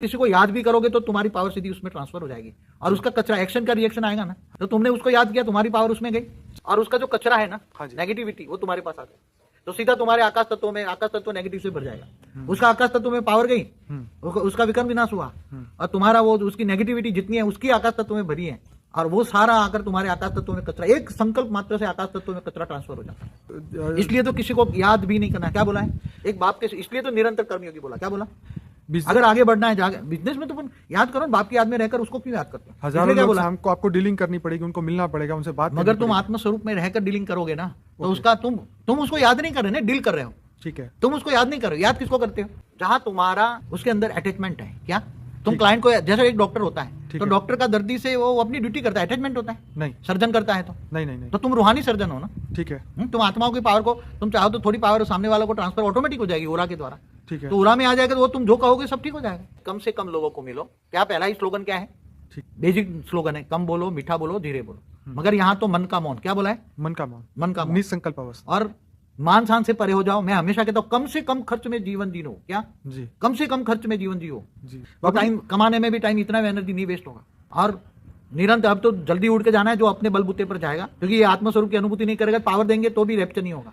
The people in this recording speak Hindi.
किसी को याद भी करोगे तो तुम्हारी पावर सीधी उसमें ट्रांसफर हो जाएगी और उसका कचरा एक्शन का रिएक्शन आएगा ना, तो तुमने उसको याद किया, तुम्हारी पावर उसमें गई और उसका जो कचरा है ना, नेगेटिविटी, वो तुम्हारे पास आ गई, तो सीधा तुम्हारे आकाश तत्वों में, आकाश तत्व नेगेटिव से भर जाएगा। उसका आकाश तत्व में पावर गई, उसका विक्रम विनाश हुआ और तुम्हारा वो उसकी नेगेटिविटी जितनी है उसकी आकाश तत्व में भरी है और वो सारा आकर तुम्हारे आकाश तत्व में कचरा, एक संकल्प मात्र से आकाश तत्व में कचरा ट्रांसफर हो जाता है। इसलिए तो किसी को याद भी नहीं करना। क्या बोला है एक बाप के, इसलिए तो निरंतर कर्मयोगी बोला। क्या बोला? अगर आगे बढ़ना है बिजनेस में तो याद करो, बाप की याद में रहकर उसको क्यों याद करते हो? हजारों लोग हमको, आपको डीलिंग करनी पड़ेगी, उनको मिलना पड़ेगा, उनसे बात, मगर तुम आत्मस्वरूप में रहकर डीलिंग करोगे ना, तो उसका तुम उसको याद नहीं कर रहे ना, डील कर रहे हो। ठीक है, तुम उसको याद नहीं कर रहे हो। याद किसको करते हो? जहां तुम्हारा उसके अंदर अटैचमेंट है। क्या तुम क्लाइंट को, जैसे एक डॉक्टर होता है तो डॉक्टर का दर्दी से वो अपनी ड्यूटी करता है, अटैचमेंट होता है। नहीं, सर्जन करता है तो नहीं, तो तुम रूहानी सर्जन हो ना। ठीक है, तुम आत्माओं की पावर को, तुम चाहो तो थोड़ी पावर सामने वालों को ट्रांसफर ऑटोमेटिक हो जाएगी ओरा के द्वारा। ठीक है, तो ओरा में आ जाएगा तो वो तुम जो कहोगे सब ठीक हो जाएगा। कम से कम लोगों को मिलो। क्या पहला ही स्लोगन क्या है? बेसिक स्लोगन है, कम बोलो, मीठा बोलो, धीरे बोलो। मगर यहाँ तो मन का मौन। क्या बोला है? मन का मौन, मन का मौन, निसंकल्प अवस्था और मान शान से परे हो जाओ। मैं हमेशा कहता हूँ कम से कम खर्च में जीवन जियो। क्या जी, कम से कम खर्च में जीवन जियो जी। तो टाइम कमाने में भी टाइम, इतना एनर्जी नहीं वेस्ट होगा। और निरंतर, अब तो जल्दी उड़ के जाना है जो अपने बलबूते पर जाएगा, क्योंकि ये आत्मस्वरूप की अनुभूति नहीं करेगा, पावर देंगे तो भी रैप्चर नहीं होगा।